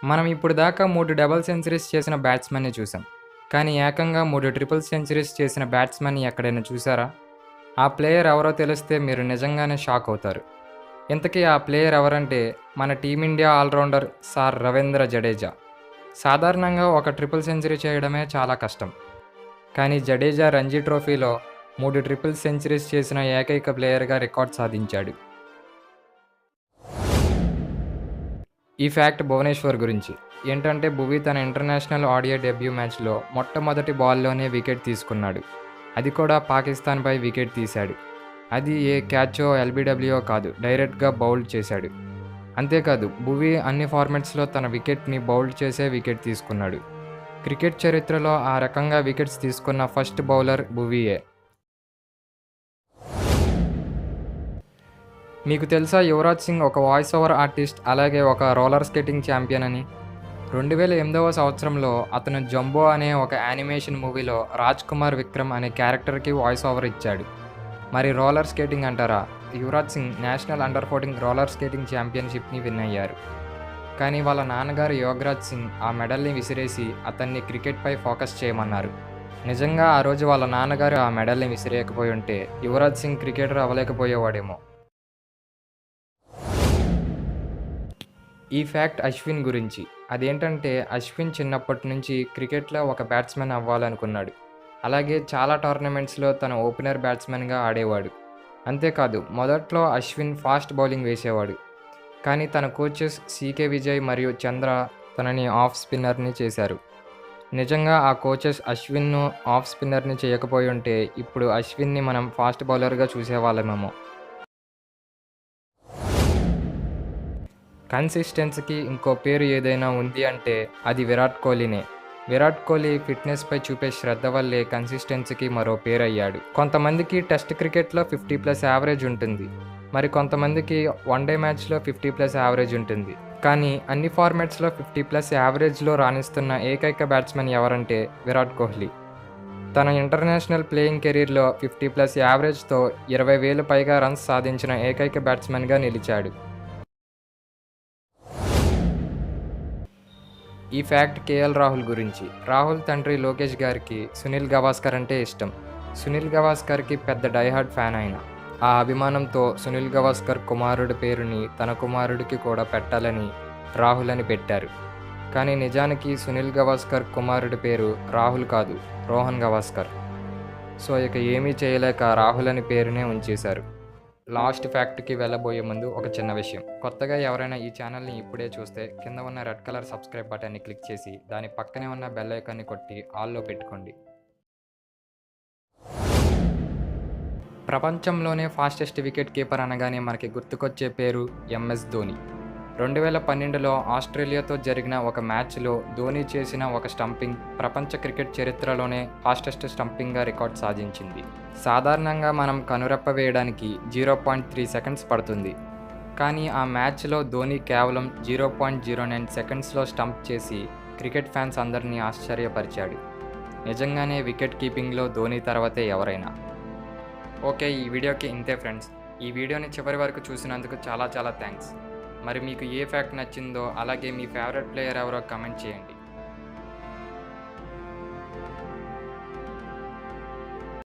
మనం ఇప్పుడు దాకా 3 డబుల్ సెంచరీస్ చేసిన బ్యాట్స్‌మెన్‌ని చూసాం. కానీ ఏకంగా 3 ట్రిపుల్ సెంచరీస్ చేసిన బ్యాట్స్‌మెన్‌ని ఎక్కడైనా చూసారా? ఆ ప్లేయర్ ఎవరో తెలిస్తే మీరు నిజంగానే షాక్ అవుతారు. ఇంతకీ ఆ ప్లేయర్ ఎవరంటే మన team India allrounder sir Ravindra Jadeja. సాధారణంగా ఒక ట్రిపుల్ సెంచరీ చేయడమే చాలా కష్టం. కానీ జడేజా రంజీ ట్రోఫీలో 3 ట్రిపుల్ సెంచరీస్ చేసిన ఏకైక ప్లేయర్‌గా రికార్డ్ సాధించాడు. ఈ ఫ్యాక్ట్ భువనేశ్వర్ గురించి. ఏంటంటే భువీ తన ఇంటర్నేషనల్ ఓడిఐ డెబ్యూ మ్యాచ్‌లో మొట్టమొదటి బాల్‌లోనే వికెట్ తీసుకున్నాడు. అది కూడా పాకిస్తాన్‌పై వికెట్ తీశాడు. అది ఏ క్యాచో, ఎల్బీడబ్ల్యూఓ కాదు, డైరెక్ట్‌గా బౌల్డ్ చేశాడు. అంతేకాదు భువీ అన్ని ఫార్మాట్స్‌లో తన వికెట్‌ని బౌల్డ్ చేసే వికెట్ తీసుకున్నాడు. క్రికెట్ చరిత్రలో ఆ రకంగా వికెట్స్ తీసుకున్న ఫస్ట్ బౌలర్ భువీయే. మీకు తెలుసా యువరాజ్ సింగ్ ఒక వాయిస్ ఓవర్ ఆర్టిస్ట్, అలాగే ఒక రోలర్ స్కేటింగ్ ఛాంపియన్ అని? 2008వ సంవత్సరంలో అతను జంబో అనే ఒక యానిమేషన్ మూవీలో రాజ్ కుమార్ విక్రమ్ అనే క్యారెక్టర్కి వాయిస్ ఓవర్ ఇచ్చాడు. మరి రోలర్ స్కేటింగ్ అంటారా? యువరాజ్ సింగ్ నేషనల్ అండర్-14 రోలర్ స్కేటింగ్ ఛాంపియన్షిప్ని విన్ అయ్యారు. కానీ వాళ్ళ నాన్నగారు యోగరాజ్ సింగ్ ఆ మెడల్ని విసిరేసి అతన్ని క్రికెట్పై ఫోకస్ చేయమన్నారు. నిజంగా ఆ రోజు వాళ్ళ నాన్నగారు ఆ మెడల్ని విసిరేయకపోయి ఉంటే యువరాజ్ సింగ్ క్రికెటర్ అవ్వలేకపోయేవాడేమో. ఈ ఫ్యాక్ట్ అశ్విన్ గురించి. అదేంటంటే అశ్విన్ చిన్నప్పటి నుంచి క్రికెట్లో ఒక బ్యాట్స్మెన్ అవ్వాలనుకున్నాడు. అలాగే చాలా టోర్నమెంట్స్లో తన ఓపెనర్ బ్యాట్స్మెన్గా ఆడేవాడు. అంతేకాదు మొదట్లో అశ్విన్ ఫాస్ట్ బౌలింగ్ వేసేవాడు. కానీ తన కోచెస్ సీకే విజయ్ మరియు చంద్ర తనని ఆఫ్ స్పిన్నర్ని చేశారు. నిజంగా ఆ కోచెస్ అశ్విన్ను ఆఫ్ స్పిన్నర్ని చేయకపోయి ఉంటే ఇప్పుడు అశ్విన్ని మనం ఫాస్ట్ బౌలర్గా చూసేవాళ్ళమేమో. కన్సిస్టెన్సీకి ఇంకో పేరు ఏదైనా ఉంది అంటే అది విరాట్ కోహ్లీనే. విరాట్ కోహ్లీ ఫిట్నెస్పై చూపే శ్రద్ధ వల్లే కన్సిస్టెన్సీకి మరో పేరయ్యాడు. కొంతమందికి టెస్ట్ క్రికెట్లో 50+ యావరేజ్ ఉంటుంది. మరి కొంతమందికి వన్డే మ్యాచ్లో 50+ యావరేజ్ ఉంటుంది. కానీ అన్ని ఫార్మాట్స్లో 50+ యావరేజ్లో రాణిస్తున్న ఏకైక బ్యాట్స్మెన్ ఎవరంటే విరాట్ కోహ్లీ. తన ఇంటర్నేషనల్ ప్లేయింగ్ కెరీర్లో 50+ యావరేజ్తో 20,000 పైగా రన్స్ సాధించిన ఏకైక బ్యాట్స్మెన్గా నిలిచాడు. ఈ ఫ్యాక్ట్ కేఎల్ రాహుల్ గురించి. రాహుల్ తండ్రి లోకేష్ గారికి సునీల్ గవాస్కర్ అంటే ఇష్టం. సునీల్ గవాస్కర్కి పెద్ద డైహార్డ్ ఫ్యాన్ ఆయన. ఆ అభిమానంతో సునీల్ గవాస్కర్ కుమారుడి పేరుని తన కుమారుడికి కూడా పెట్టాలని రాహుల్ అని పెట్టారు. కానీ నిజానికి సునీల్ గవాస్కర్ కుమారుడి పేరు రాహుల్ కాదు, రోహన్ గవాస్కర్. సో ఇక ఏమీ చేయలేక రాహుల్ అని పేరునే ఉంచేశారు. లాస్ట్ ఫ్యాక్ట్కి వెళ్ళబోయే ముందు ఒక చిన్న విషయం. కొత్తగా ఎవరైనా ఈ ఛానల్ని ఇప్పుడే చూస్తే కింద ఉన్న రెడ్ కలర్ సబ్స్క్రైబ్ బటన్ని క్లిక్ చేసి దాని పక్కనే ఉన్న బెల్ ఐకాన్ని కొట్టి ఆల్లో పెట్టుకోండి. ప్రపంచంలోనే ఫాస్టెస్ట్ వికెట్ కీపర్ అనగానే మనకి గుర్తుకొచ్చే పేరు ఎంఎస్ ధోని. 2012లో ఆస్ట్రేలియాతో జరిగిన ఒక మ్యాచ్లో ధోని చేసిన ఒక స్టంపింగ్ ప్రపంచ క్రికెట్ చరిత్రలోనే ఫాస్టెస్ట్ స్టంపింగ్గా రికార్డ్ సాధించింది. సాధారణంగా మనం కనురెప్ప వేయడానికి 0.3 సెకండ్స్ పడుతుంది. కానీ ఆ మ్యాచ్లో ధోని కేవలం 0.09 సెకండ్స్లో స్టంప్ చేసి క్రికెట్ ఫ్యాన్స్ అందరినీ ఆశ్చర్యపరిచాడు. నిజంగానే వికెట్ కీపింగ్లో ధోని తర్వాతే ఎవరైనా. ఓకే, ఈ వీడియోకి ఇంతే ఫ్రెండ్స్. ఈ వీడియోని చివరి వరకు చూసినందుకు చాలా థ్యాంక్స్. మరి మీకు ఏ ఫ్యాక్ట్ నచ్చిందో, అలాగే మీ ఫేవరెట్ ప్లేయర్ ఎవరో కామెంట్ చేయండి.